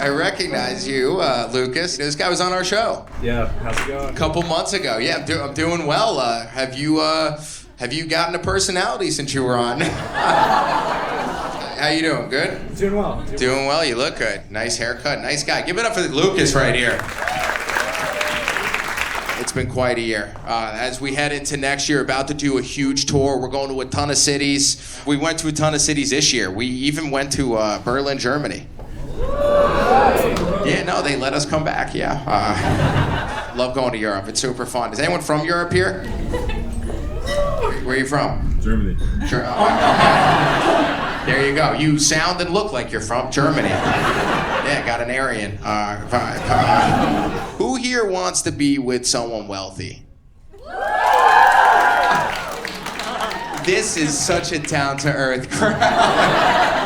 I recognize you, Lucas. This guy was on our show. Yeah, how's it going? A couple months ago. Yeah, I'm doing well. Have you gotten a personality since you were on? How you doing? Good? Doing well. Doing well. You look good. Nice haircut. Nice guy. Give it up for Lucas right here. It's been quite a year. As we head into next year, about to do a huge tour. We're going to a ton of cities. We went to a ton of cities this year. We even went to Berlin, Germany. Yeah, no, they let us come back, yeah. Love going to Europe. It's super fun. Is anyone from Europe here? Where are you from? Germany. There you go. You sound and look like you're from Germany. Yeah, got an Aryan vibe. Who here wants to be with someone wealthy? This is such a down-to-earth crowd.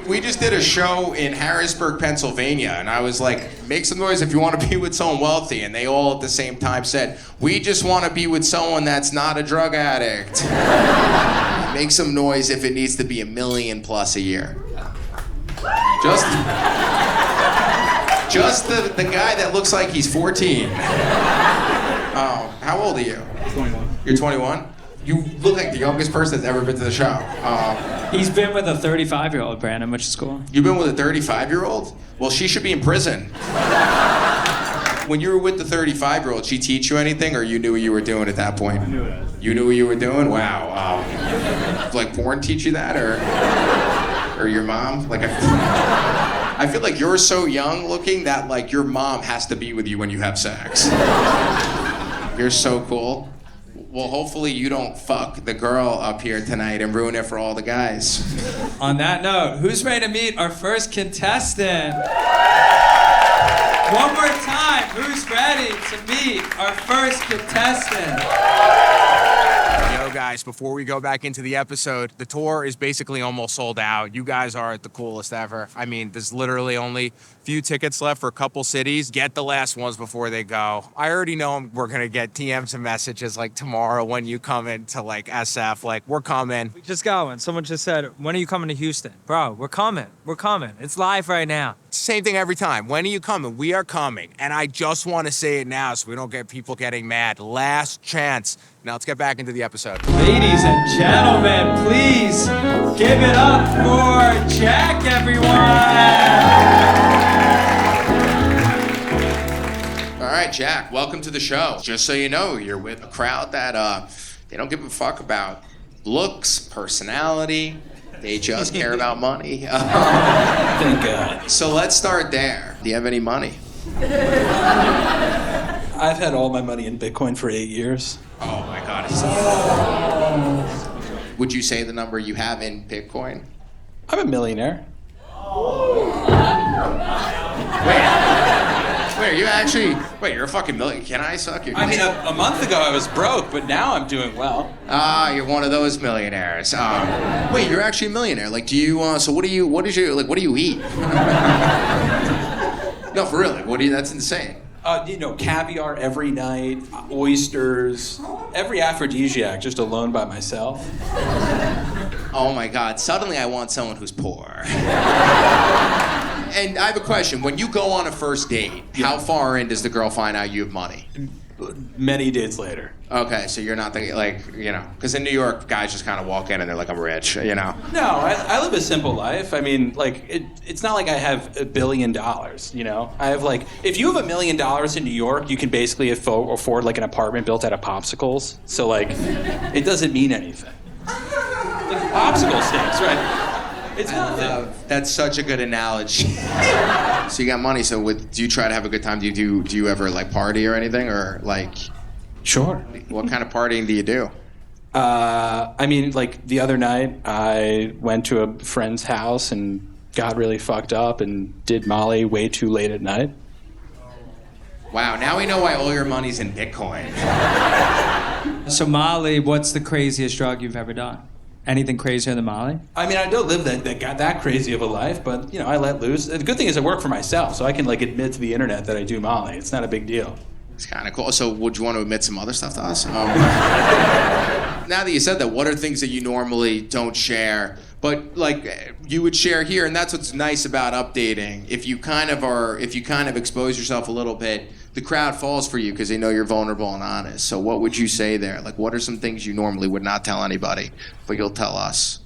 We just did a show in Harrisburg, Pennsylvania, and I was like, make some noise if you want to be with someone wealthy. And they all at the same time said, we just want to be with someone that's not a drug addict. Make some noise if it needs to be $1 million plus a year. Just the guy that looks like he's 14. Oh, how old are you? 21. You're 21? You look like the youngest person that's ever been to the show. He's been with a 35-year-old, Brandon, which is cool. You've been with a 35-year-old? Well, she should be in prison. When you were with the 35-year-old, she teach you anything, or you knew what you were doing at that point? I knew it. You knew what you were doing? Wow. Like porn teach you that, or your mom? Like, I feel like you're so young looking that like your mom has to be with you when you have sex. You're so cool. Well, hopefully you don't fuck the girl up here tonight and ruin it for all the guys. On that note, who's ready to meet our first contestant? One more time, who's ready to meet our first contestant? Yo, guys, before we go back into the episode, the tour is basically almost sold out. You guys are the coolest ever. I mean, there's literally only a few tickets left for a couple cities. Get the last ones before they go. I already know we're gonna get DMs and messages like tomorrow when you come into like SF, like we're coming. We just got one. Someone just said, when are you coming to Houston? Bro, we're coming. We're coming. It's live right now. Same thing every time. When are you coming? We are coming. And I just want to say it now so we don't get people getting mad. Last chance. Now let's get back into the episode. Ladies and gentlemen, please give it up for Jack, everyone. All right, Jack, welcome to the show. Just so you know, you're with a crowd that they don't give a fuck about looks, personality. They just care about money. Thank God. So let's start there. Do you have any money? I've had all my money in Bitcoin for 8 years. Oh my God. Would you say the number you have in Bitcoin? I'm a millionaire. Wait, you actually, you're a fucking million. Can I suck your dick? I mean, a month ago I was broke, but now I'm doing well. You're one of those millionaires. Wait, you're actually a millionaire. Like, do you, so what do you eat? No, for real, like, that's insane. Caviar every night, oysters, every aphrodisiac just alone by myself. Oh my God, suddenly I want someone who's poor. And I have a question. When you go on a first date, how far in does the girl find out you have money? Many days later. Okay, so you're not thinking, because in New York, guys just kind of walk in and they're like, I'm rich, No, I live a simple life. I mean, it's not like I have $1 billion, I have if you have $1 million in New York, you can basically afford an apartment built out of popsicles. So it doesn't mean anything. Popsicle sticks, right? It's nothing. That's such a good analogy. So you got money. So do you try to have a good time? Do you ever party or anything, or Sure. What kind of partying do you do? The other night I went to a friend's house and got really fucked up and did Molly way too late at night. Wow. Now we know why all your money's in Bitcoin. So Molly, what's the craziest drug you've ever done? Anything crazier than Molly? I mean, I don't live that crazy of a life, but, I let loose. The good thing is I work for myself, so I can, admit to the internet that I do Molly. It's not a big deal. It's kind of cool. So would you want to admit some other stuff to us? Now that you said that, what are things that you normally don't share But like you would share here, and that's what's nice about UpDating. If you kind of expose yourself a little bit, the crowd falls for you because they know you're vulnerable and honest. So what would you say there? Like, what are some things you normally would not tell anybody, but you'll tell us?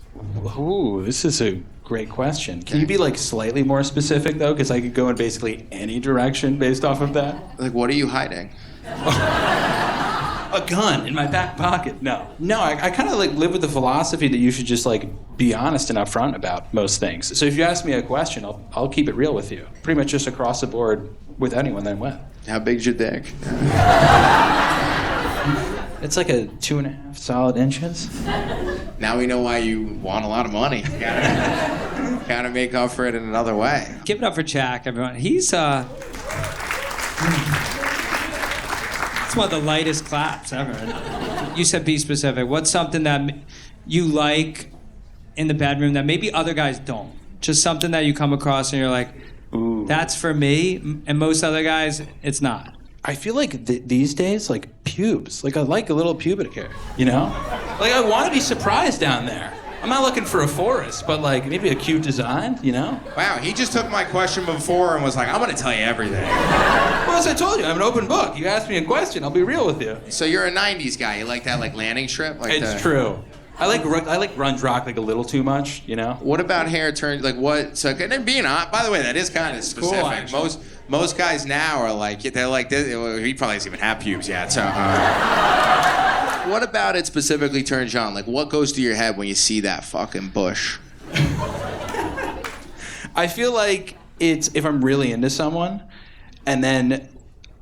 Ooh, this is a great question. Can you be like slightly more specific though? Because I could go in basically any direction based off of that. Like, what are you hiding? A gun in my back pocket. No, I kind of like live with the philosophy that you should just like be honest and upfront about most things. So if you ask me a question, I'll keep it real with you. Pretty much just across the board with anyone that I'm with. How big's your dick? It's like a 2.5 solid inches. Now we know why you want a lot of money. Gotta make up for it in another way. Give it up for Jack, everyone. He's it's one of the lightest claps ever. You said be specific. What's something that you like in the bedroom that maybe other guys don't? Just something that you come across and you're like, ooh, that's for me, and most other guys, it's not. I feel like these days, like pubes. Like I like a little pubic hair, you know? Like I want to be surprised down there. I'm not looking for a forest, but like maybe a cute design, you know? Wow, he just took my question before and was like, I'm gonna tell you everything. Well, as I told you, I'm an open book. You ask me a question, I'll be real with you. So you're a 90s guy. You like that like landing strip? Like it's true. I like grunge rock like a little too much, you know? What about hair turns, like what, so, and then being on, by the way, that is kind of specific. Cool, most guys now are like, they're like, well, he probably doesn't even have pubes yet, so. What about it specifically turns you on? Like, what goes through your head when you see that fucking bush? I feel like it's if I'm really into someone, and then,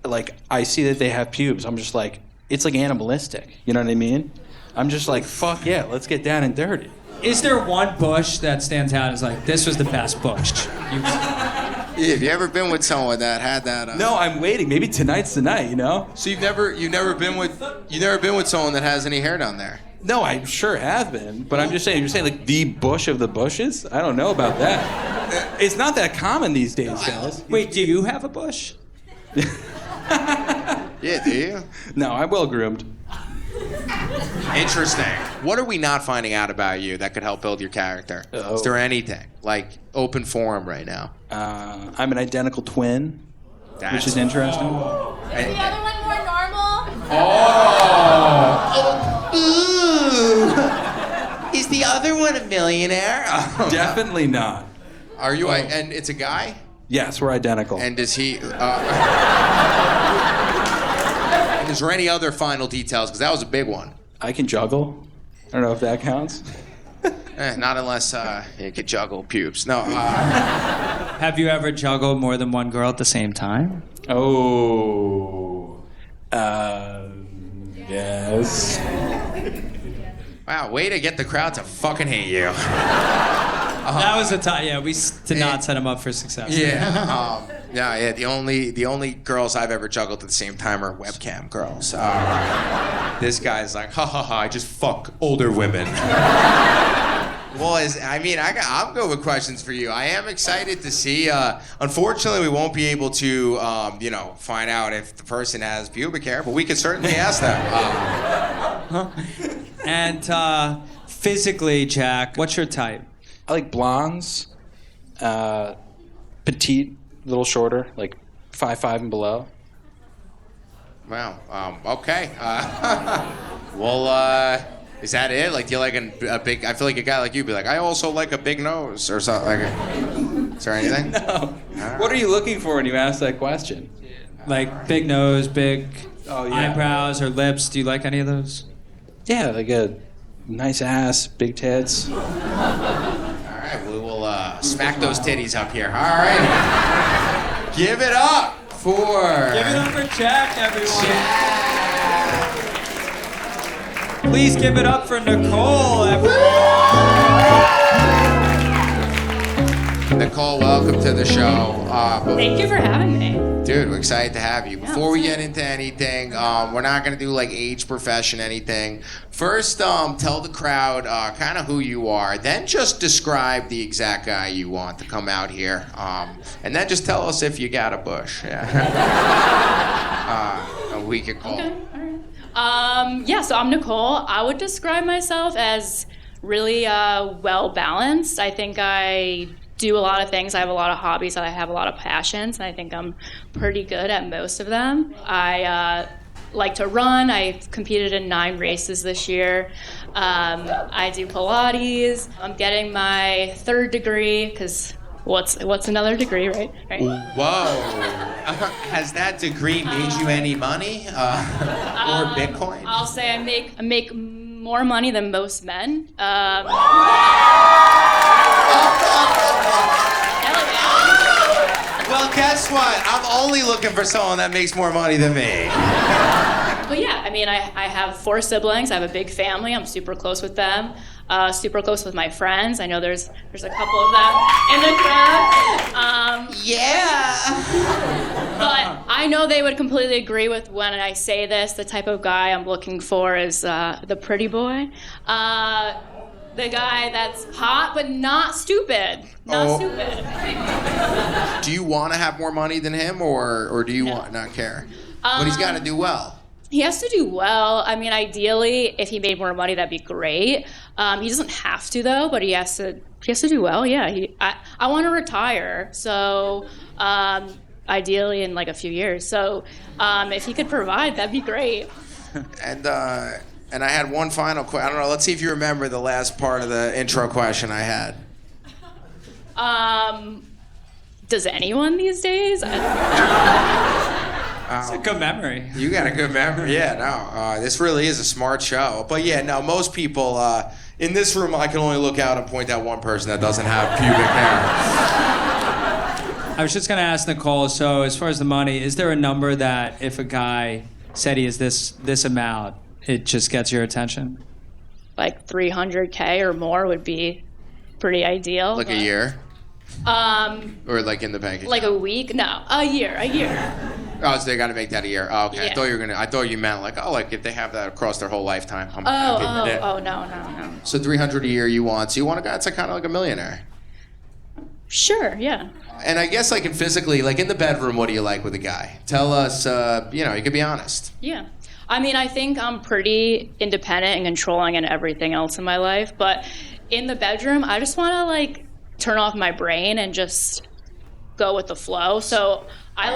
like, I see that they have pubes, I'm just like, it's like animalistic, you know what I mean? I'm just like, fuck yeah, let's get down and dirty. Is there one bush that stands out as like, this was the best bush? Yeah, have you ever been with someone that had that? No, I'm waiting. Maybe tonight's the night, you know? So you've never been with someone that has any hair down there? No, I sure have been, but I'm just saying, you're saying like the bush of the bushes? I don't know about that. It's not that common these days, guys. Wait, do you have a bush? Yeah, do you? No, I'm well groomed. Interesting. What are we not finding out about you that could help build your character? Oh. Is there anything? Like, open forum right now. I'm an identical twin, which is interesting. Is the other one more normal? Ooh. Is the other one a millionaire? Definitely not. Are you? And it's a guy? Yes, we're identical. And does he... Is there any other final details? Because that was a big one. I can juggle. I don't know if that counts. Not unless you could juggle pubes. No. Have you ever juggled more than one girl at the same time? Oh. Yes. Wow, way to get the crowd to fucking hate you. That was the time. Yeah, we did not set him up for success. Yeah. Yeah. The only girls I've ever juggled at the same time are webcam girls. This guy's like, ha ha ha, I just fuck older women. Well, I'm good with questions for you. I am excited to see. Unfortunately, we won't be able to, find out if the person has pubic hair, but we could certainly ask them. And physically, Jack, what's your type? I like blondes, petite, a little shorter, like 5'5" and below. Wow. Okay. Well, is that it? Like, do you like a big? I feel like a guy like you would be like, I also like a big nose or something. Like, is there anything? No. What are you looking for when you ask that question? Like big nose, big eyebrows or lips. Do you like any of those? Yeah, like a nice ass, big tits. All right, we will smack those titties up here. All right. Give it up for... Give it up for Jack, everyone. Please give it up for Nicolle, everyone. Nicolle, welcome to the show. Thank you for having me. Dude, we're excited to have you. Before we get into anything, we're not going to do like age, profession, anything. First, tell the crowd kind of who you are. Then just describe the exact guy you want to come out here. And then just tell us if you got a bush. Yeah. We could call. Okay, all right. So I'm Nicolle. I would describe myself as really well balanced. I think I do a lot of things. I have a lot of hobbies. I have a lot of passions. And I think I'm pretty good at most of them. I like to run. I competed in 9 races this year. I do Pilates. I'm getting my 3rd degree because what's another degree, right? Whoa. Has that degree made you any money? Or Bitcoin? I'll say I make more money than most men. Well, guess what? I'm only looking for someone that makes more money than me. But yeah, I mean, I have 4 siblings. I have a big family. I'm super close with them. Super close with my friends. I know there's a couple of them in the crowd. But I know they would completely agree with when I say this. The type of guy I'm looking for is the pretty boy. The guy that's hot but not stupid. Not stupid. Do you want to have more money than him, or do you not care? But he's got to do well. He has to do well. I mean, ideally, if he made more money, that'd be great. He doesn't have to, though, but he has to do well. Yeah, I want to retire, so ideally in like a few years. So if he could provide, that'd be great. And I had one final question. I don't know. Let's see if you remember the last part of the intro question I had. Does anyone these days? It's a good memory. You got a good memory. Yeah, no. This really is a smart show. But yeah, no, most people, in this room, I can only look out and point out one person that doesn't have pubic hair. I was just going to ask Nicolle, so as far as the money, is there a number that if a guy said he is this amount, it just gets your attention? Like $300K or more would be pretty ideal. Like a year? Or like in the bank? Like a week? No, a year. Oh, so they got to make that a year. Oh, okay. Yeah. I thought you meant like if they have that across their whole lifetime. I'm happy. No. So $300 a year you want. So you want a guy that's kind of like a millionaire. Sure, yeah. And I guess like in physically, like in the bedroom, what do you like with a guy? Tell us, you can be honest. Yeah. I mean, I think I'm pretty independent and controlling in everything else in my life, but in the bedroom, I just want to like turn off my brain and just go with the flow. So I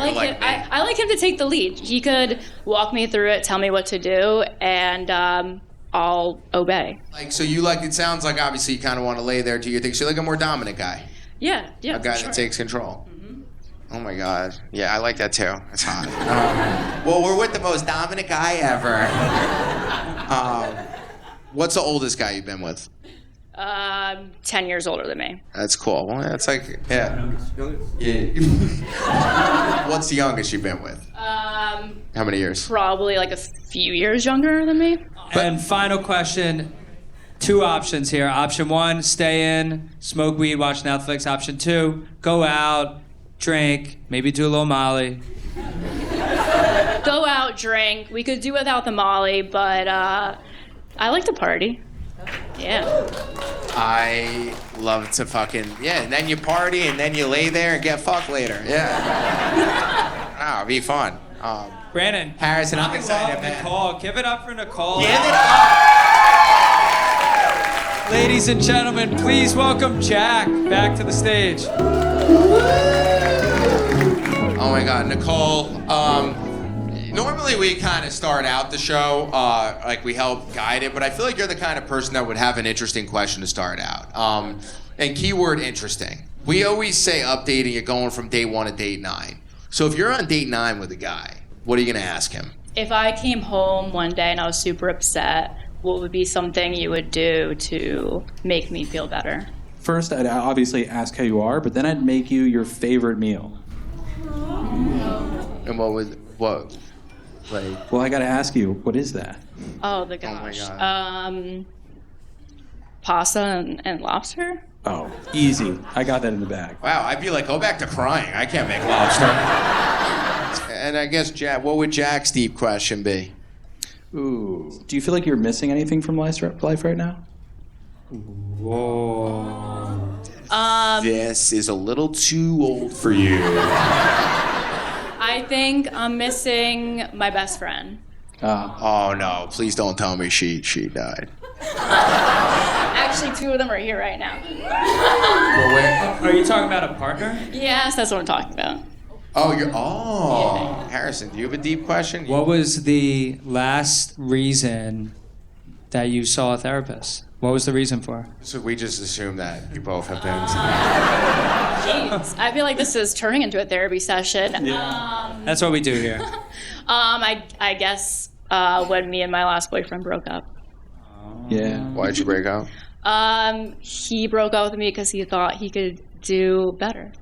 like him to take the lead. He could walk me through it, tell me what to do, and I'll obey. Like, so you like, it sounds like obviously you kind of want to lay there, do you think? So you're like a more dominant guy? Yeah. A guy that takes control. Mm-hmm. Oh my God. Yeah, I like that too. It's hot. Well, we're with the most dominant guy ever. What's the oldest guy you've been with? 10 years older than me. That's cool. Well, that's like, yeah. What's the youngest you've been with? How many years? Probably like a few years younger than me. And final question, 2 options here. Option 1, stay in, smoke weed, watch Netflix. Option 2, go out, drink, maybe do a little Molly. Go out, drink. We could do without the Molly, but I like to party. Yeah. I love to and then you party and then you lay there and get fucked later. Yeah. It'd be fun. Brandon. Harrison, I'm excited, man. Nicolle. Give it up for Nicolle. Give it up. Ladies and gentlemen, please welcome Jack back to the stage. Oh my God, Nicolle. Normally we kind of start out the show, like we help guide it, but I feel like you're the kind of person that would have an interesting question to start out. And keyword interesting. We always say updating it going from date 1 to date 9. So if you're on date 9 with a guy, what are you going to ask him? If I came home one day and I was super upset, what would be something you would do to make me feel better? First, I'd obviously ask how you are, but then I'd make you your favorite meal. And what? Like, well, I gotta ask you, what is that? Oh, the gosh. Oh my God. Pasta and lobster? Oh, easy. I got that in the bag. Wow, I'd be like, go back to crying. I can't make lobster. And I guess, Jack, what would Jack's deep question be? Ooh. Do you feel like you're missing anything from life right now? Whoa. This is a little too old for you. I think I'm missing my best friend. Oh no! Please don't tell me she died. Actually, two of them are here right now. Well, where? Are you talking about a partner? Yes, that's what I'm talking about. Oh, Harrison, do you have a deep question? What was the last reason that you saw a therapist? What was the reason for? So we just assume that you both have been. Jeez, I feel like this is turning into a therapy session. That's what we do here. I guess when me and my last boyfriend broke up. Yeah. Why'd you break up? He broke up with me because he thought he could do better.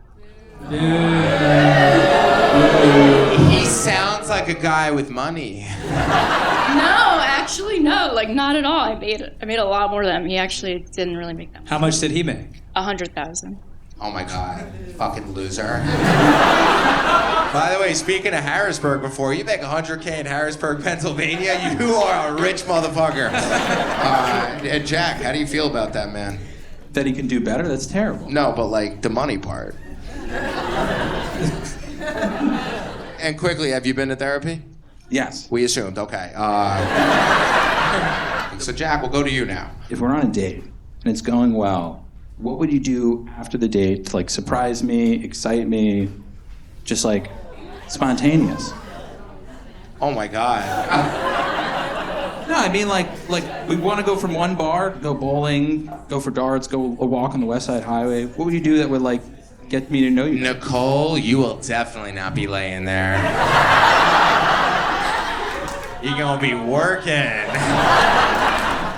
He sounds like a guy with money. No, actually, no. Like, not at all. I made a lot more than him. He actually didn't really make that much. How much did he make? 100,000. Oh my god, fucking loser. By the way, speaking of Harrisburg before, you make 100K in Harrisburg, Pennsylvania, you are a rich motherfucker. And Jack, how do you feel about that, man? That he can do better? That's terrible. No, but like the money part. And quickly, have you been to therapy? Yes. We assumed, okay. So Jack, we'll go to you now. If we're on a date and it's going well, what would you do after the date to like surprise me, excite me, just like spontaneous? Oh my god. No, I mean like we want to go from one bar, go bowling, go for darts, go a walk on the West Side Highway. What would you do that would like get me to know you? Nicolle, you will definitely not be laying there. You're gonna be working.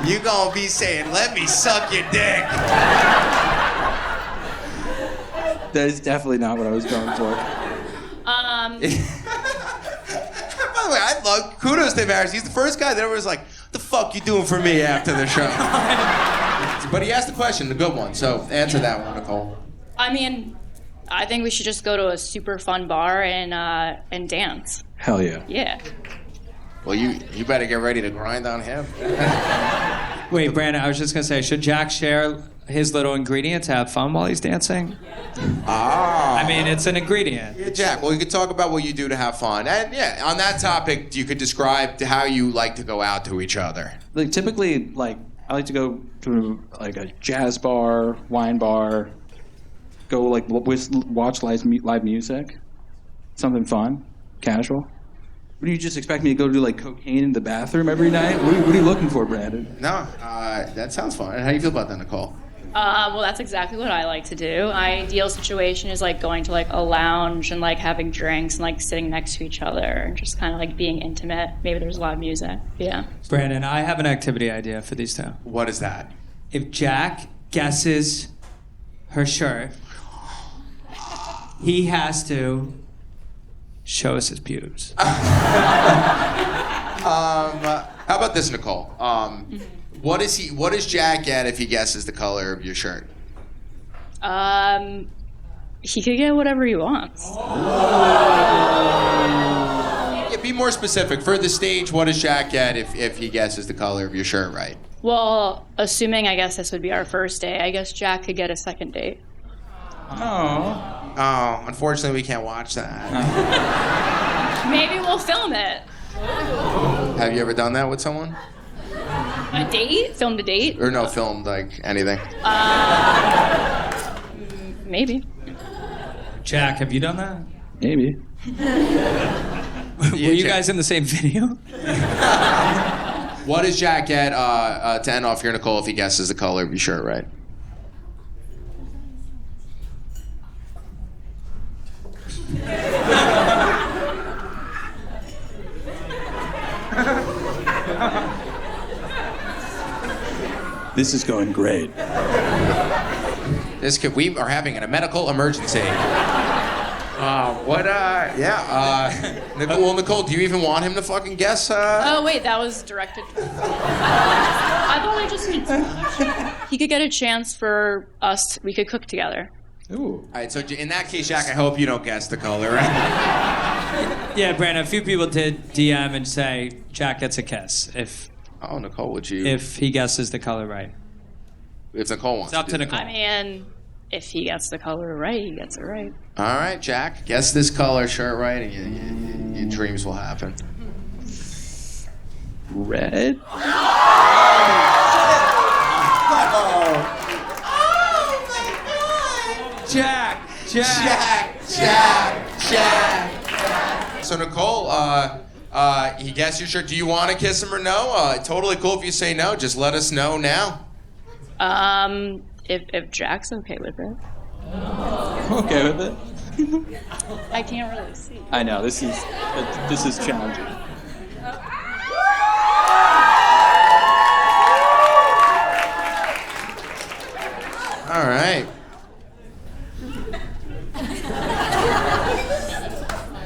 You're gonna be saying, let me suck your dick. That is definitely not what I was going for. By the way, I love, kudos to Harris. He's the first guy that ever was like, what the fuck you doing for me after the show? But he asked the question, the good one, so answer that one, Nicolle. I mean, I think we should just go to a super fun bar and dance. Hell yeah. Yeah. Well, you better get ready to grind on him. Wait, Brandon, I was just gonna say, should Jack share his little ingredient to have fun while he's dancing? Ah. I mean, it's an ingredient. Yeah, Jack, well, you could talk about what you do to have fun. And yeah, on that topic, you could describe how you like to go out to each other. Like typically, like I like to go to like a jazz bar, wine bar, go like watch live music, something fun, casual. What do you just expect me to go do like cocaine in the bathroom every night? What are you looking for, Brandon? No, that sounds fun. And how do you feel about that, Nicolle? Well, that's exactly what I like to do. Ideal situation is like going to like a lounge and like having drinks and like sitting next to each other and just kind of like being intimate. Maybe there's live music. Yeah. Brandon, I have an activity idea for these two. What is that? If Jack guesses her shirt, he has to show us his pubes. How about this, Nicolle? What does Jack get if he guesses the color of your shirt? He could get whatever he wants. Yeah, be more specific. For the stage, what does Jack get if he guesses the color of your shirt right? Well, assuming I guess this would be our first date, I guess Jack could get a second date. Oh, unfortunately, we can't watch that. Maybe we'll film it. Have you ever done that with someone? A date? Filmed a date? Or no, filmed like anything? Maybe. Jack, have you done that? Maybe. Were you guys in the same video? What does Jack get to end off here, Nicolle, if he guesses the color of your shirt right? This is going great. We are having a medical emergency. Nicolle, do you even want him to fucking guess? Oh, wait, that was directed. I thought I just meant he could get a chance for us. We could cook together. Ooh. All right, so in that case, Jack, I hope you don't guess the color, right? Yeah, Brandon, a few people did DM and say Jack gets a kiss Oh, Nicolle, would you? if he guesses the color right. If Nicolle wants It's up to do Nicolle. I mean, if he gets the color right, he gets it right. that. All right, Jack, guess this color shirt right, and your dreams will happen. Red? Oh, Jack. So Nicolle, he guessed your shirt. Do you want to kiss him or no? Totally cool if you say no. Just let us know now. If Jack's okay with it. Okay with it? I can't really see. I know, this is challenging. All right.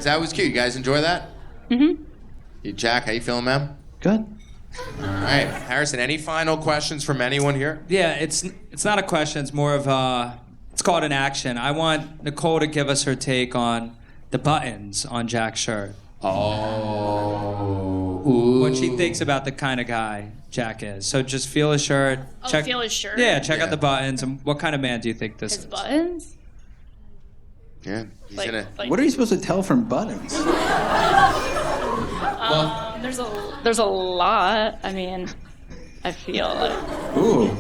That was cute. You guys enjoy that? Mm-hmm. Jack, how you feeling, man? Good. All right. Harrison, any final questions from anyone here? Yeah, it's not a question. It's more of it's called an action. I want Nicolle to give us her take on the buttons on Jack's shirt. Oh. Ooh. What she thinks about the kind of guy Jack is. So just feel his shirt. Feel his shirt? Yeah, check out the buttons. And what kind of man do you think this His is? buttons? Yeah. He's Like, gonna. like, What are you supposed to tell from buttons? there's a lot. I mean, I feel like Ooh.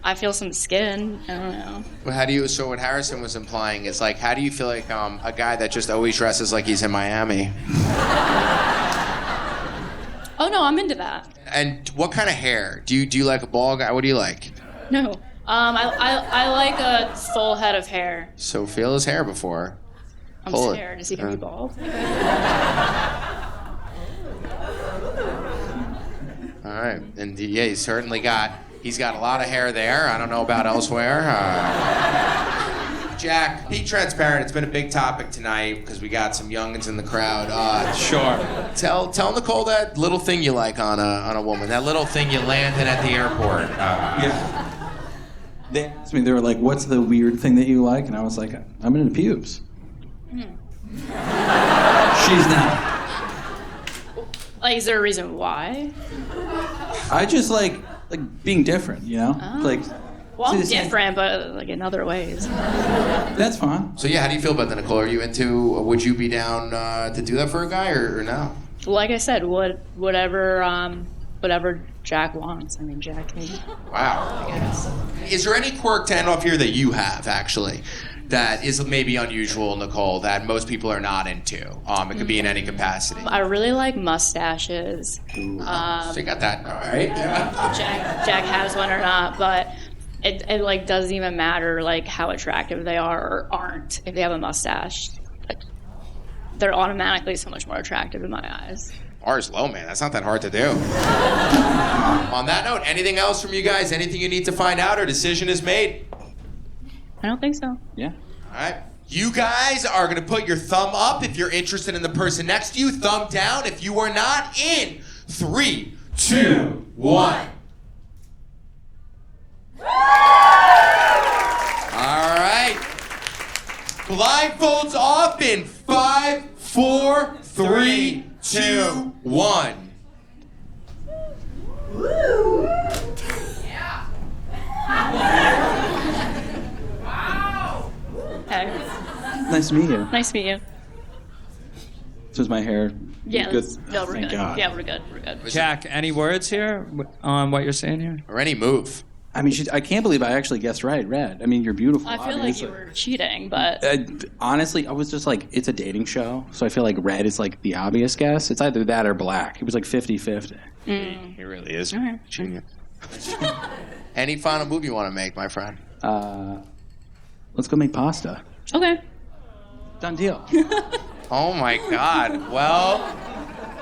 I feel some skin. I don't know. Well, how do you? So what Harrison was implying is like, how do you feel like a guy that just always dresses like he's in Miami? Oh no, I'm into that. And what kind of hair? Do you like a bald guy? What do you like? No. I like a full head of hair. So feel his hair before. I'm Pull it. scared. Is he gonna be bald? All right, and yeah, he's certainly got a lot of hair there. I don't know about elsewhere. Jack, be transparent. It's been a big topic tonight because we got some youngins in the crowd. Sure. Tell Nicolle that little thing you like on a woman. That little thing you landed at the airport. Yeah. They asked me, they were like, what's the weird thing that you like? And I was like, I'm into pubes. She's not. Like, is there a reason why? I just like being different, you know? Oh. Like, Well, I'm see, this- different, but like in other ways. that's fine. So yeah, how do you feel about that, Nicolle? Are you into? Would you be down to do that for a guy or no? Like I said, whatever Jack wants. I mean, Jack can. Wow. I guess. Is there any quirk to end off here that you have actually? That is maybe unusual, Nicolle, that most people are not into. It could be in any capacity. I really like mustaches. So you got that, all right? Yeah. Jack has one or not, but it like doesn't even matter like how attractive they are or aren't if they have a mustache. Like, they're automatically so much more attractive in my eyes. Bar's low, man. That's not that hard to do. On that note, anything else from you guys? Anything you need to find out or decision is made? I don't think so. Yeah. All right. You guys are going to put your thumb up if you're interested in the person next to you. Thumb down if you are not. In 3, 2, 1. All right. Blindfolds off in 5, 4, 3, 2, 1. Okay. Nice to meet you. Nice to meet you. So is my hair Yeah. good? No, we're Thank good. God. Yeah, we're good. We're good. Jack, any words here on what you're saying here? Or any move. I mean, I can't believe I actually guessed right. Red. I mean, you're beautiful. I feel like obviously. you were cheating, but Honestly, I was just like, it's a dating show, so I feel like red is like the obvious guess. It's either that or black. It was like 50-50. He really is. All right. Genius. Any final move you want to make, my friend? Let's go make pasta. okay. Done deal. Oh my God. Well,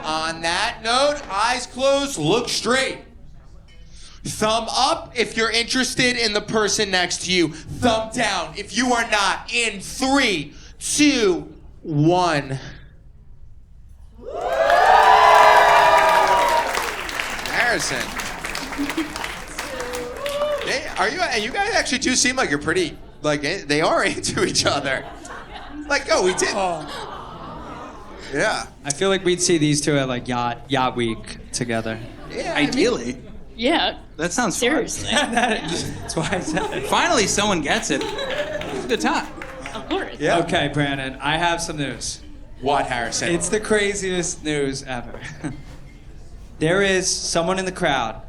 on that note, eyes closed, look straight. Thumb up if you're interested in the person next to you. Thumb down if you are not. In 3, 2, 1. Harrison. You guys actually do seem like you're pretty, like, they are into each other. Like, oh, we did. Yeah. I feel like we'd see these two at like yacht week together. Yeah. Ideally. Yeah. That sounds Seriously. That's why I said fun. it. Finally, someone gets it. It's a good time. Of course. Yeah. Okay, Brandon, I have some news. What, Harrison? It's the craziest news ever. There is someone in the crowd,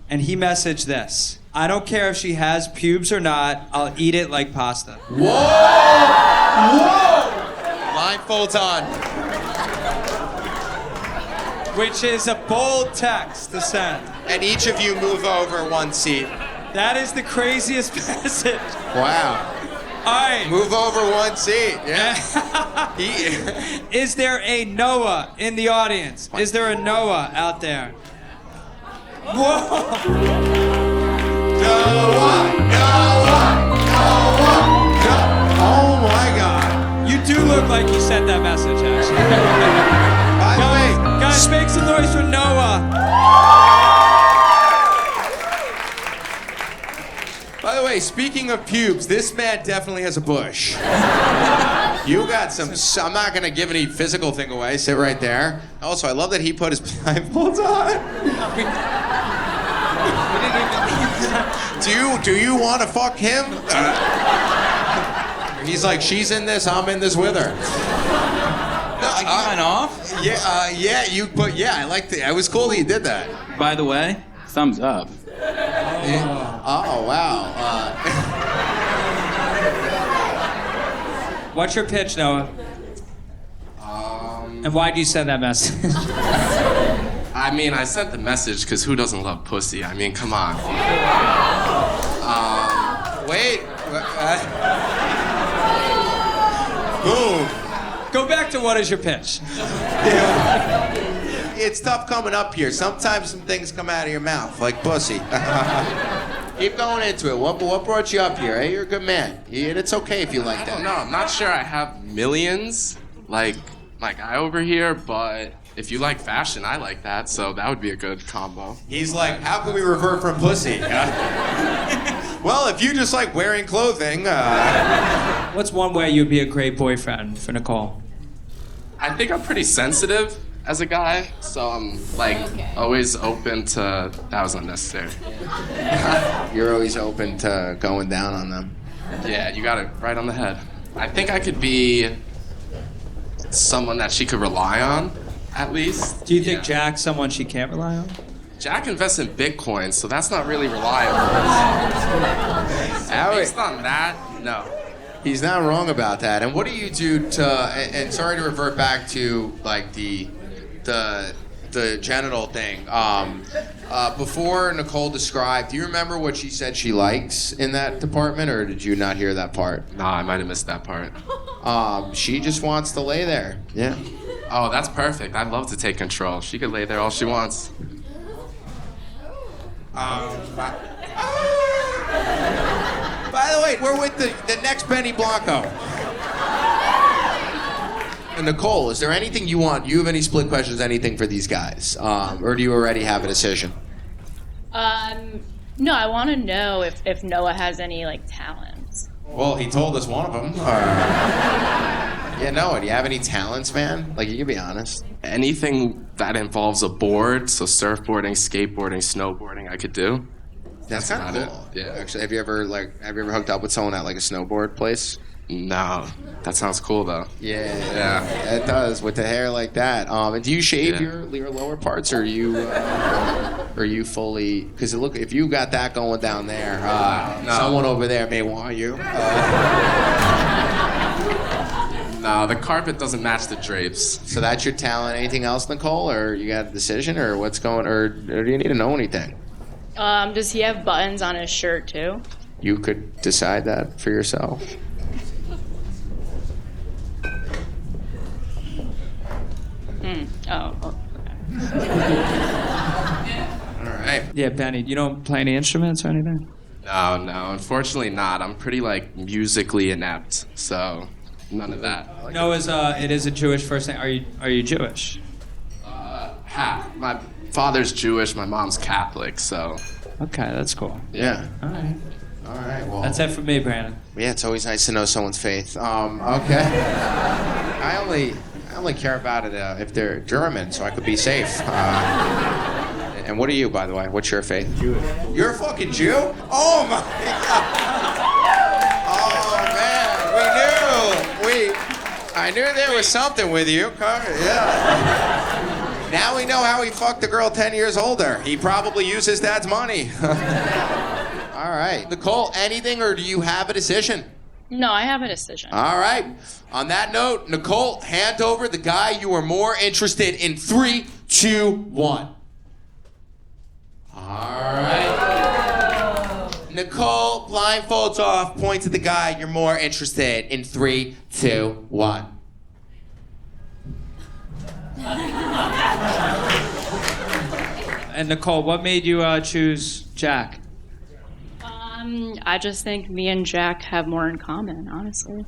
and he messaged this. I don't care if she has pubes or not. I'll eat it like pasta. Whoa! Whoa! Blindfolds on. Which is a bold text to send. And each of you move over one seat. That is the craziest message. Wow. All right. Move over one seat. Yeah. Is there a Noah in the audience? Is there a Noah out there? Whoa! Noah, Noah, Noah, Noah. Oh my God. You do look like you sent that message, actually. By the way, Guys, make some noise for Noah. By the way, speaking of pubes, this man definitely has a bush. You got some. I'm not gonna give any physical thing away. Sit right there. Also, I love that he put his blindfolds on. Do you want to fuck him? He's like, she's in this. I'm in this with her. Sign off? Yeah. I like the. It was cool that you did that. By the way, thumbs up. Oh wow. What's your pitch, Noah? And why do you send that message? I mean, I sent the message because who doesn't love pussy? I mean, come on. Wait. Boom. Go back to what is your pitch? It's tough coming up here. Sometimes some things come out of your mouth, like pussy. Keep going into it. What brought you up here? Hey, you're a good man. And it's okay if you like I that. don't know. I'm not sure I have millions like my guy over here, but if you like fashion, I like that, so that would be a good combo. He's like, how can we revert from pussy? Well, if you just like wearing clothing. What's one way you'd be a great boyfriend for Nicolle? I think I'm pretty sensitive as a guy, so I'm like always open to. That was unnecessary. You're always open to going down on them. Yeah, you got it right on the head. I think I could be someone that she could rely on, at least. Do you think Yeah. Jack's someone she can't rely on? Jack invests in Bitcoin, so that's not really reliable. Based on that, no. He's not wrong about that. And what do you do to? And sorry to revert back to like the genital thing. Before Nicolle described, do you remember what she said she likes in that department, or did you not hear that part? Nah, I might have missed that part. She just wants to lay there. Yeah. Oh, that's perfect. I'd love to take control. She could lay there all she wants. By the way, we're with the next Benny Blanco. And Nicolle, is there anything you want? You have any split questions, anything for these guys? Or do you already have a decision? No, I want to know if Noah has any like talents. Well, he told us one of them. Yeah, Noah, do you have any talents, man? Like, you can be honest. Anything that involves a board, so surfboarding, skateboarding, snowboarding, I could do. That's kind of about cool. it, yeah. Actually, have you ever hooked up with someone at like a snowboard place? No, that sounds cool though. Yeah, it does with the hair like that. And do you shave Yeah. your lower parts, or are you fully? Because look, if you got that going down there, someone over there may want you. No, the carpet doesn't match the drapes. So that's your talent. Anything else, Nicolle, or you got a decision, or what's going, or do you need to know anything? Does he have buttons on his shirt too? You could decide that for yourself. Oh. Okay. All right. Yeah, Benny, you don't play any instruments or anything? No, unfortunately not. I'm pretty like musically inept, so none of that. No, it is a Jewish first name. Are you Jewish? Half. My father's Jewish, my mom's Catholic, so. Okay, that's cool. Yeah. All right. All right. Well. That's it for me, Brandon. Yeah, it's always nice to know someone's faith. Okay. I only care about it if they're German, so I could be safe. And what are you, by the way? What's your faith? Jewish. You're a fucking Jew? Oh my God! Oh man, I knew there was something with you. Yeah. Now we know how he fucked a girl 10 years older. He probably used his dad's money. All right. Nicolle, anything or do you have a decision? No, I have a decision. All right. On that note, Nicolle, hand over the guy you are more interested in 3, 2, 1. All right. Nicolle, blindfolds off, point to the guy you're more interested in 3, 2, 1. And Nicolle, what made you choose Jack? I just think me and Jack have more in common, honestly.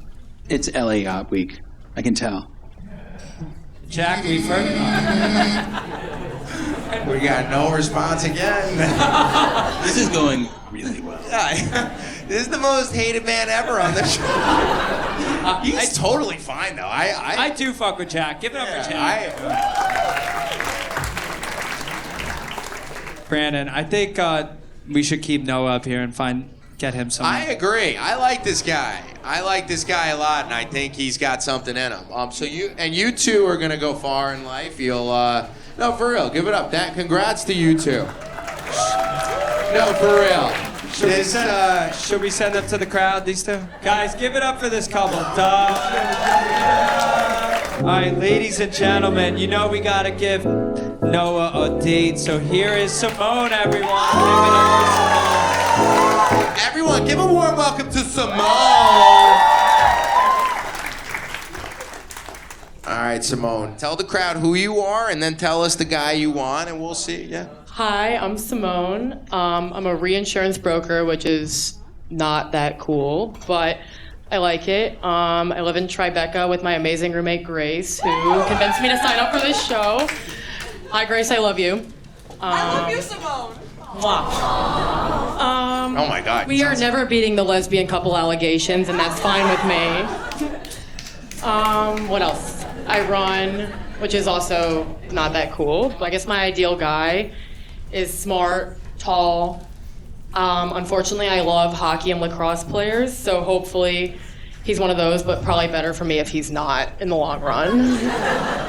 It's LA Yacht Week. I can tell. Jack, we've heard. We got no response again. This is going really well. This is the most hated man ever on the show. He's totally fine though. I do fuck with Jack. Give it up for Jack. Brandon, I think we should keep Noah up here and get him some. I agree. I like this guy. I like this guy a lot, and I think he's got something in him. So you two are gonna go far in life. You'll no, for real. Give it up. Congrats to you two. No, for real. Should we send them to the crowd, these two? Guys, give it up for this couple. All right, ladies and gentlemen, you know we gotta give Noah a date. So here is Simone, everyone. Give it up for Simone. Everyone, give a warm welcome to Simone. All right, Simone. Tell the crowd who you are, and then tell us the guy you want, and we'll see. Yeah. Hi, I'm Simone. I'm a reinsurance broker, which is not that cool, but I like it. I live in Tribeca with my amazing roommate, Grace, who convinced me to sign up for this show. Hi, Grace, I love you. I love you, Simone. Oh my God. We are never beating the lesbian couple allegations, and that's fine with me. What else? I run, which is also not that cool. But I guess my ideal guy is smart, tall. Unfortunately, I love hockey and lacrosse players, so hopefully he's one of those, but probably better for me if he's not in the long run.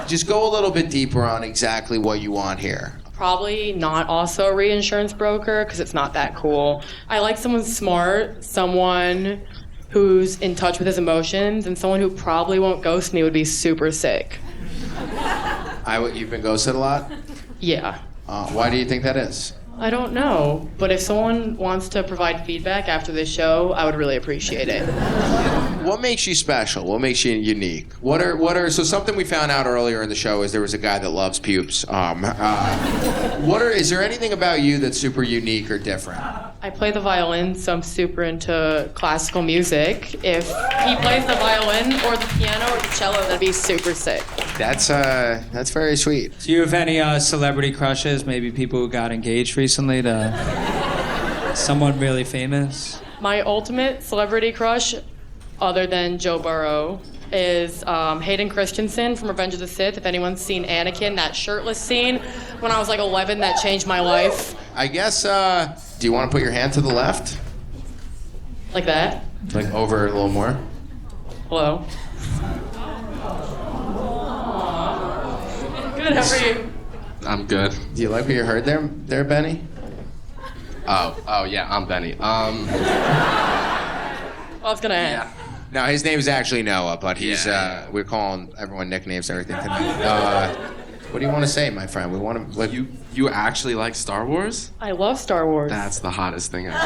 Just go a little bit deeper on exactly what you want here. Probably not also a reinsurance broker, because it's not that cool. I like someone smart, someone who's in touch with his emotions, and someone who probably won't ghost me would be super sick. You've been ghosted a lot? Yeah. Why do you think that is? I don't know, but if someone wants to provide feedback after this show, I would really appreciate it. What makes you special? What makes you unique? So something we found out earlier in the show is there was a guy that loves pubes. Is there anything about you that's super unique or different? I play the violin, so I'm super into classical music. If he plays the violin or the piano or the cello, that'd be super sick. That's very sweet. Do you have any celebrity crushes? Maybe people who got engaged recently to someone really famous? My ultimate celebrity crush, other than Joe Burrow, is Hayden Christensen from Revenge of the Sith. If anyone's seen Anakin, that shirtless scene when I was like 11, that changed my life. I guess, do you want to put your hand to the left? Like that? Like over a little more? Hello? Good, how are you? I'm good. Do you like what you heard there, Benny? Oh yeah, I'm Benny. I was gonna ask. Yeah. No, his name is actually Noah, but he's we're calling everyone nicknames and everything tonight. What do you want to say, my friend? We want to. You actually like Star Wars? I love Star Wars. That's the hottest thing ever. Oh!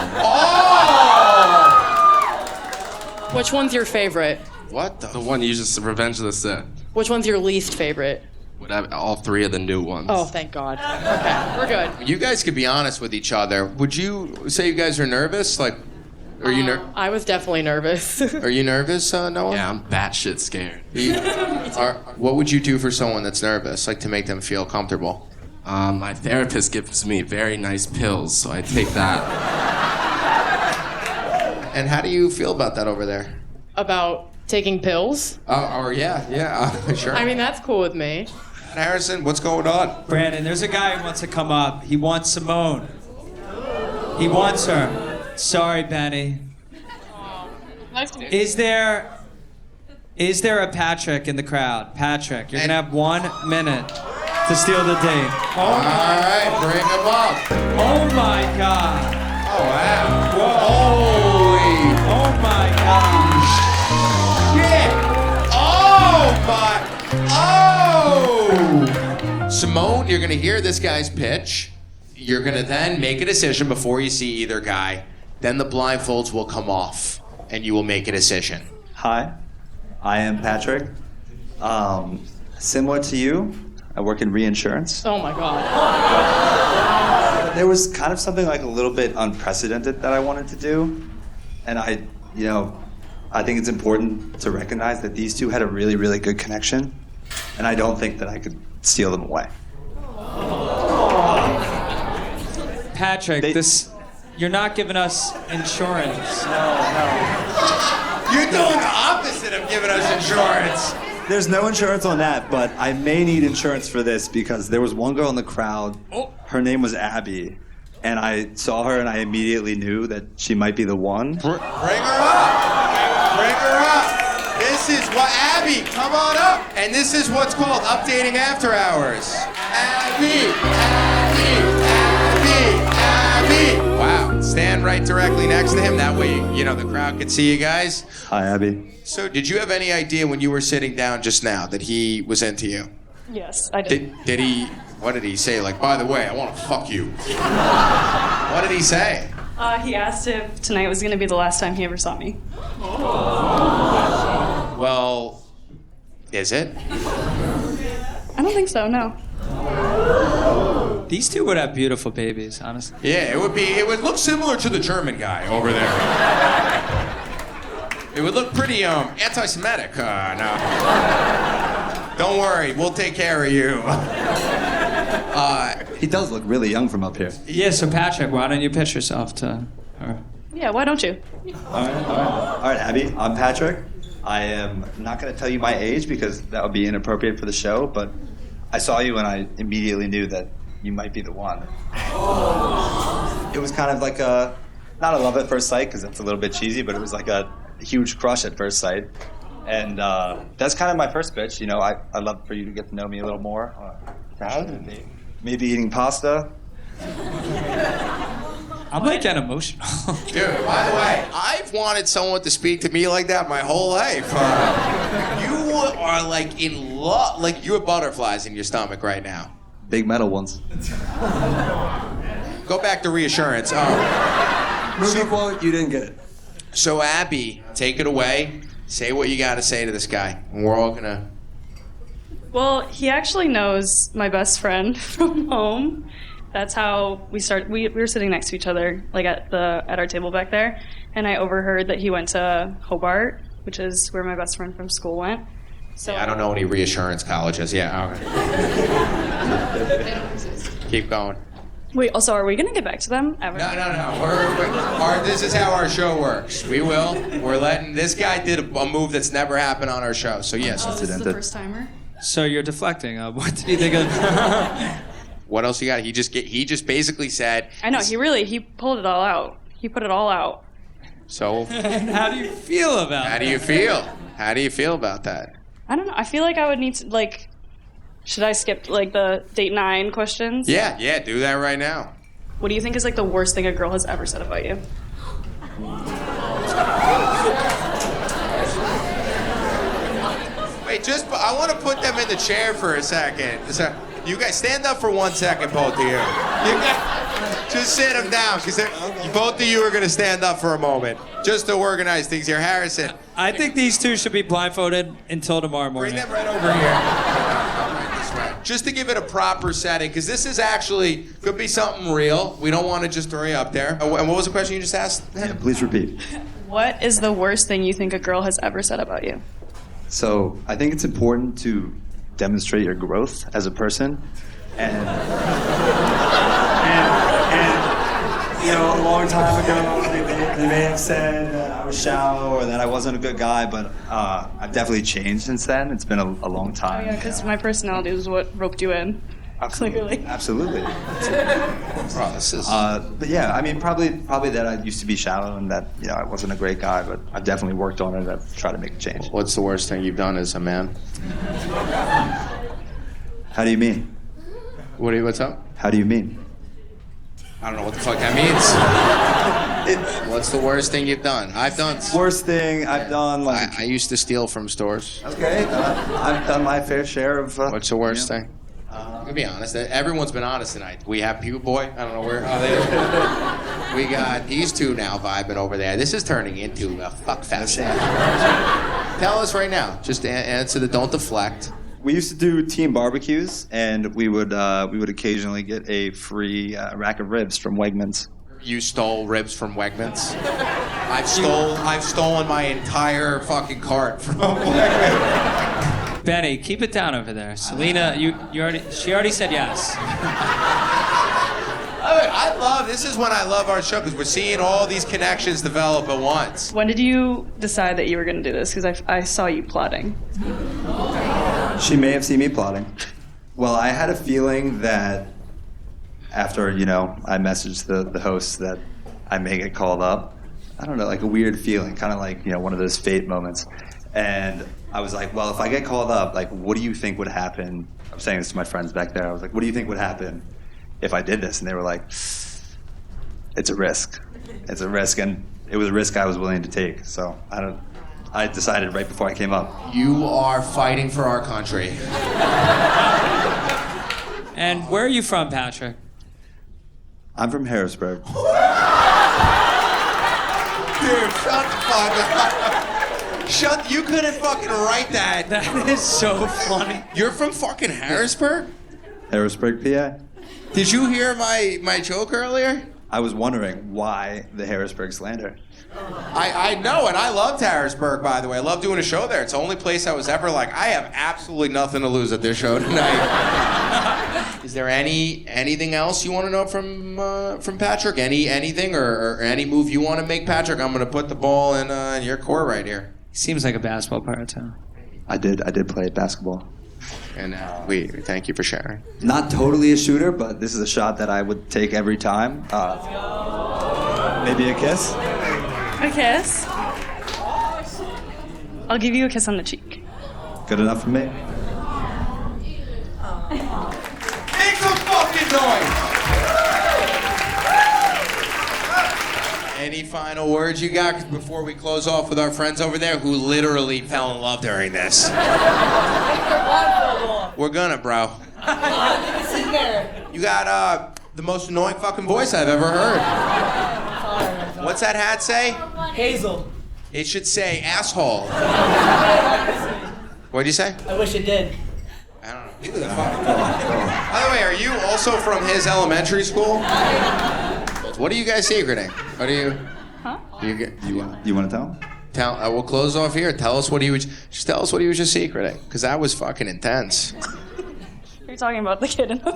Which one's your favorite? What The one you just Revenge of the Sith. Which one's your least favorite? Whatever, all three of the new ones. Oh, thank God. Okay, we're good. You guys could be honest with each other. Would you say you guys are nervous? Like, are you I was definitely nervous. Are you nervous, Noah? Yeah, I'm batshit scared. What would you do for someone that's nervous, like to make them feel comfortable? My therapist gives me very nice pills, so I take that. And how do you feel about that over there? About taking pills? Sure. I mean, that's cool with me. Harrison, what's going on? Brandon, there's a guy who wants to come up. He wants Simone. He wants her. Sorry, Benny. Nice to meet you. Is there a Patrick in the crowd? Patrick, you're gonna have 1 minute to steal the date. All right, bring him up. Oh my God. Oh, wow. Whoa. Simone, you're gonna hear this guy's pitch. You're gonna then make a decision before you see either guy. Then the blindfolds will come off, and you will make a decision. Hi, I am Patrick. Similar to you, I work in reinsurance. Oh my god. There was kind of something like a little bit unprecedented that I wanted to do. And I think it's important to recognize that these two had a really, really good connection. And I don't think that I could steal them away. Patrick, you're not giving us insurance. You're doing the opposite of giving us insurance. There's no insurance on that, but I may need insurance for this because there was one girl in the crowd. Her name was Abby. And I saw her and I immediately knew that she might be the one. Bring her up. Bring her up. This is what, Abby, come on up. And this is what's called UpDating After Hours. Abby, Abby, Abby, Abby. Wow, stand right directly next to him. That way, the crowd can see you guys. Hi, Abby. So did you have any idea when you were sitting down just now that he was into you? Yes, I did. Did he, what did he say? Like, by the way, I want to fuck you. What did he say? He asked if tonight was going to be the last time he ever saw me. Well, is it? I don't think so, no. These two would have beautiful babies, honestly. Yeah, it would look similar to the German guy over there. It would look pretty anti-Semitic. No. Don't worry, we'll take care of you. He does look really young from up here. Yeah, so Patrick, why don't you pitch yourself to her? Yeah, why don't you? All right, Abby, I'm Patrick. I am not going to tell you my age because that would be inappropriate for the show, but I saw you and I immediately knew that you might be the one. It was kind of like not a love at first sight because that's a little bit cheesy, but it was like a huge crush at first sight. And that's kind of my first pitch. I'd love for you to get to know me a little more. Maybe eating pasta. I'm like getting emotional. Dude, by the way, I've wanted someone to speak to me like that my whole life. You are like in love, like you have butterflies in your stomach right now. Big metal ones. Go back to reassurance. Movie quote, you didn't get it. So Abby, take it away. Say what you got to say to this guy, and we're all gonna. Well, he actually knows my best friend from home. That's how we started. We were sitting next to each other, like at our table back there, and I overheard that he went to Hobart, which is where my best friend from school went. So Yeah, I don't know any reassurance colleges. Yeah, okay. Keep going. Wait, also, are we gonna get back to them ever? No. This is how our show works. We will. We're letting. This guy did a move that's never happened on our show. So yes, Oh, this is the first timer. So you're deflecting. What did he think of? What else you got? He just basically said. I know, he pulled it all out. He put it all out. So. How do you feel about How that? do you feel? How do you feel about that? I don't know. I feel like I would need to, should I skip, the date 9 questions? Yeah, do that right now. What do you think is, the worst thing a girl has ever said about you? Wait, I want to put them in the chair for a second. So, you guys stand up for 1 second, both of you. Just sit them down, because both of you are going to stand up for a moment, just to organize things here. Harrison. I think these two should be blindfolded until tomorrow morning. Bring them right over here. Just to give it a proper setting, because this is actually, could be something real. We don't want to just throw you up there. And what was the question you just asked? Yeah, please repeat. What is the worst thing you think a girl has ever said about you? So I think it's important to demonstrate your growth as a person, and a long time ago they may have said that I was shallow or that I wasn't a good guy, but I've definitely changed since then. It's been a long Oh, time. yeah, because my personality was what roped you in. Clearly. Absolutely. Process. But yeah, I mean, probably that I used to be shallow and that I wasn't a great guy, but I've definitely worked on it. I've tried to make a change. What's the worst thing you've done as a man? How do you mean? What's up? How do you mean? I don't know what the fuck that means. What's the worst thing you've done? I've done. Worst thing I've done, I used to steal from stores. Okay, I've done my fair share of. What's the worst thing? To be honest, everyone's been honest tonight. We have Pew Boy. I don't know where. We got these two now vibing over there. This is turning into a fuck fest. Tell us right now. Just answer the don't deflect. We used to do team barbecues, and we would occasionally get a free rack of ribs from Wegmans. You stole ribs from Wegmans? I've stolen my entire fucking cart from Wegmans. Benny, keep it down over there. Selena, she already said yes. I love, this is when I love our show, because we're seeing all these connections develop at once. When did you decide that you were going to do this? Because I saw you plotting. She may have seen me plotting. Well, I had a feeling that after, I messaged the host that I may get called up. I don't know, like a weird feeling, kind of like, one of those fate moments. And I was like, well, if I get called up, like, what do you think would happen? I'm saying this to my friends back there. I was like, what do you think would happen if I did this? And they were like, it's a risk. It's a risk. And it was a risk I was willing to take. So I decided right before I came up. You are fighting for our country. And where are you from, Patrick? I'm from Harrisburg. Dude, shut the fuck up. You couldn't fucking write that. That is so funny. You're from fucking Harrisburg? Harrisburg, PA. Did you hear my joke earlier? I was wondering why the Harrisburg slander. I know, and I loved Harrisburg, by the way. I love doing a show there. It's the only place I was ever like, I have absolutely nothing to lose at this show tonight. Is there anything else you want to know from Patrick? Anything or any move you want to make, Patrick? I'm going to put the ball in your court right here. Seems like a basketball player, too. I did play basketball. And we thank you for sharing. Not totally a shooter, but this is a shot that I would take every time. Maybe a kiss? A kiss? I'll give you a kiss on the cheek. Good enough for me. Make some fucking noise! Any final words you got before we close off with our friends over there who literally fell in love during this? We're gonna, bro. You got the most annoying fucking voice I've ever heard. What's that hat say? Hazel. It should say asshole. What'd you say? I wish it did. I don't know. Who the fuck? By the way, are you also from his elementary school? What are you guys secreting? What do you? Huh? You want to tell? We'll close off here. Tell us what he was. Just tell us what he was just secreting, because that was fucking intense. You're talking about the kid in the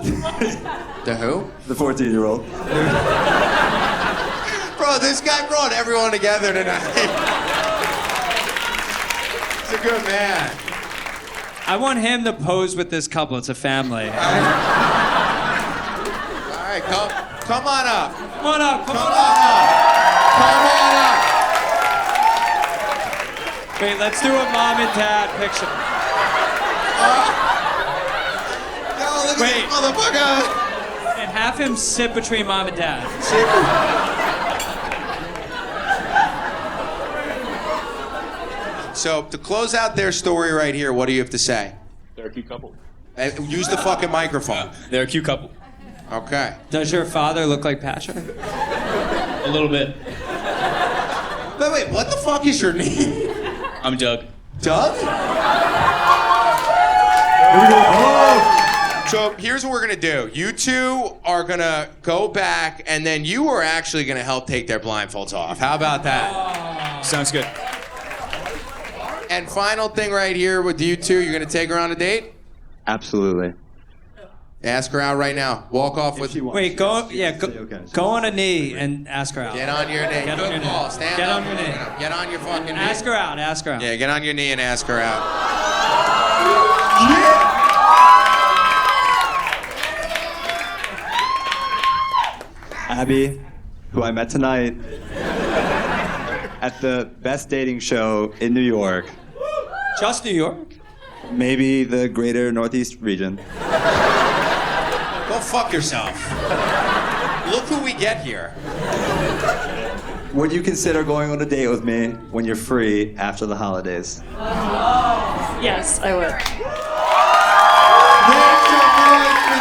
The who? The 14-year-old. Bro, this guy brought everyone together tonight. He's a good man. I want him to pose with this couple. It's a family. All right, come on up. Come on up. Come on up. Wait, let's do a mom and dad picture. Yo, look at this motherfucker. And have him sit between mom and dad. So, to close out their story right here, what do you have to say? They're a cute couple. Use the fucking microphone. They're a cute couple. Okay. Does your father look like Patrick? A little bit. Wait, what the fuck is your name? I'm Doug. Doug? Here we go. Oh! So here's what we're gonna do. You two are gonna go back, and then you are actually gonna help take their blindfolds off. How about that? Sounds good. And final thing right here with you two, you're gonna take her on a date? Absolutely. Ask her out right now. Walk off with. Wait, go on a knee and ask her out. Get on your knee. Get on your knee. Stand Get up. on your knee. Get on your fucking knee. Ask her out. Yeah, get on your knee and ask her out. Abby, who I met tonight at the best dating show in New York. Just New York? Maybe the greater Northeast region. Go fuck yourself. Look who we get here. Would you consider going on a date with me when you're free after the holidays? Yes, I would. Make some noise for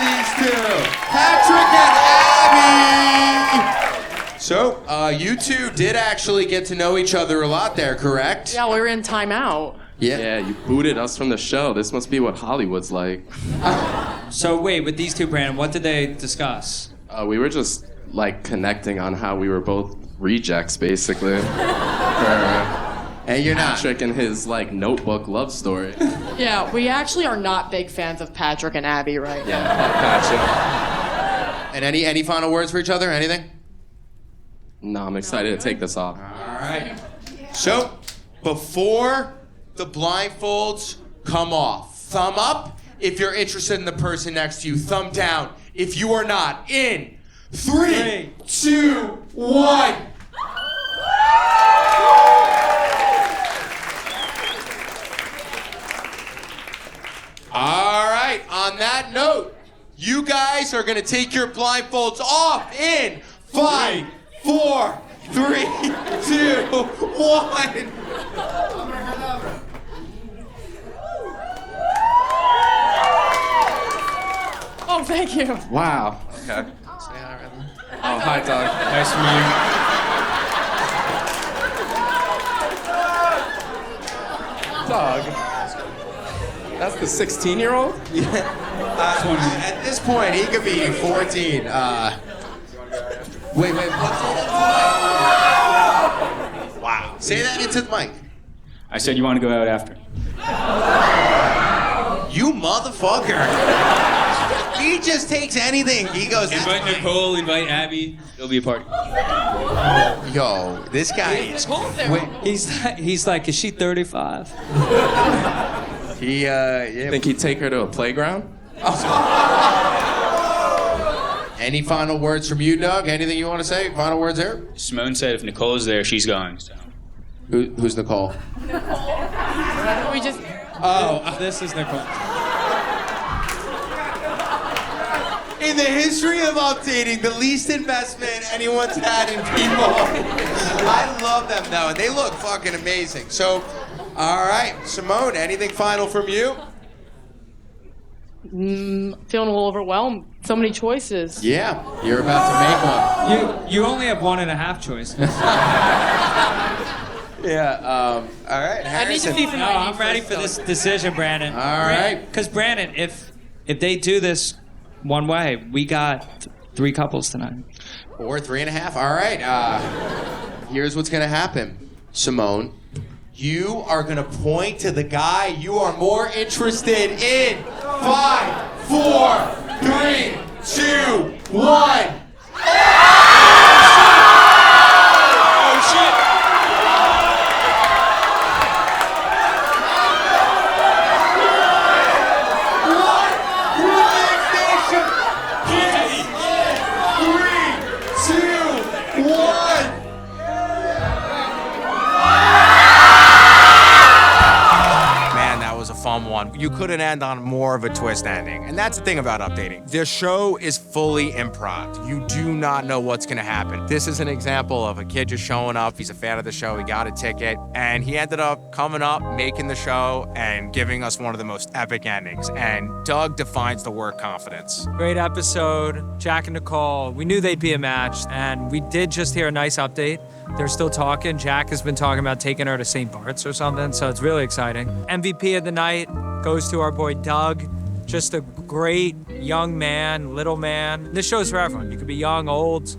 Patrick and Abby. So, you two did actually get to know each other a lot there, correct? Yeah, we were in timeout. Yeah, you booted us from the show. This must be what Hollywood's like. So wait, with these two, Brandon, what did they discuss? We were just like connecting on how we were both rejects, basically. And you're not. Patrick and his like notebook love story. Yeah, we actually are not big fans of Patrick and Abby right now. Yeah, fuck Patrick. And any final words for each other? Anything? No, I'm excited to take this off. All right. So, before the blindfolds come off, thumb up if you're interested in the person next to you. Thumb down if you are not. In 3, 2, 1. All right, on that note, you guys are gonna take your blindfolds off in 5, 4, 3, 2, 1. Oh, thank you. Wow. Okay. Oh, hi, Doug. Nice to meet you. Doug. That's the 16-year-old? At this point, he could be 14. Wait, what's that? Wow. Say that into the mic. I said you want to go out after. You motherfucker. He just takes anything. He goes, Invite Nicolle, invite Abby. It'll be a party. yo, this guy is... Wait, He's like, is she 35? yeah. Think he'd take her to a playground? Any final words from you, Doug? Anything you want to say? Final words there? Simone said if Nicole's there, she's going. So. Who's Nicolle? We just... Oh, this is Nicolle. In the history of UpDating, the least investment anyone's had in people. I love them, though, and they look fucking amazing. So, all right, Simone, anything final from you? feeling a little overwhelmed. So many choices. Yeah, you're about to make one. You only have 1.5 choices. Yeah, all right, I need to Harrison. see from No, my I'm ready for this decision, Brandon. All right. Because Brandon, if they do this one way, we got 3 couples tonight. Or 3.5. All right. Here's what's gonna happen, Simone. You are gonna point to the guy you are more interested in. 5, 4, 3, 2, 1. Oh shit! Fun one. You couldn't end on more of a twist ending. And that's the thing about UpDating. The show is fully improv. You do not know what's gonna happen. This is an example of a kid just showing up. He's a fan of the show. He got a ticket and he ended up coming up, making the show and giving us one of the most epic endings. And Doug defines the word confidence. Great episode. Jack and Nicolle, we knew they'd be a match, and we did just hear a nice update. They're still talking. Jack has been talking about taking her to St. Bart's or something, so it's really exciting. MVP of the night goes to our boy Doug. Just a great young man, little man. This show's for everyone. You could be young, old,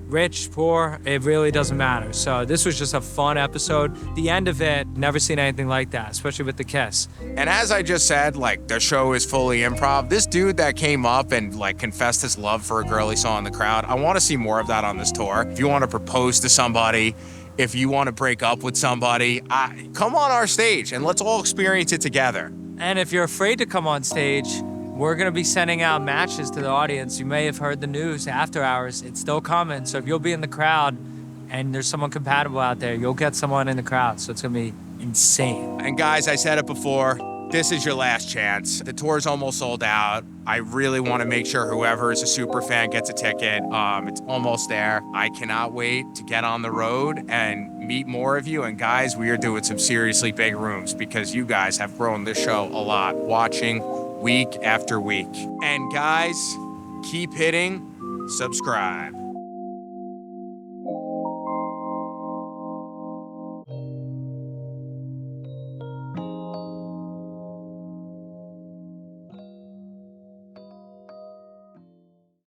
rich, poor. It really doesn't matter. So this was just a fun episode. The end of it, never seen anything like that, especially with the kiss. And as I just said, like, the show is fully improv. This dude that came up and, like, confessed his love for a girl he saw in the crowd, I want to see more of that on this tour. If you want to propose to somebody, if you want to break up with somebody, come on our stage and let's all experience it together. And if you're afraid to come on stage, we're going to be sending out matches to the audience. You may have heard the news after hours. It's still coming. So if you'll be in the crowd and there's someone compatible out there, you'll get someone in the crowd. So it's going to be insane. And guys, I said it before, this is your last chance. The tour's almost sold out. I really want to make sure whoever is a super fan gets a ticket. It's almost there. I cannot wait to get on the road and meet more of you. And guys, we are doing some seriously big rooms because you guys have grown this show a lot, watching week after week. And guys, keep hitting subscribe.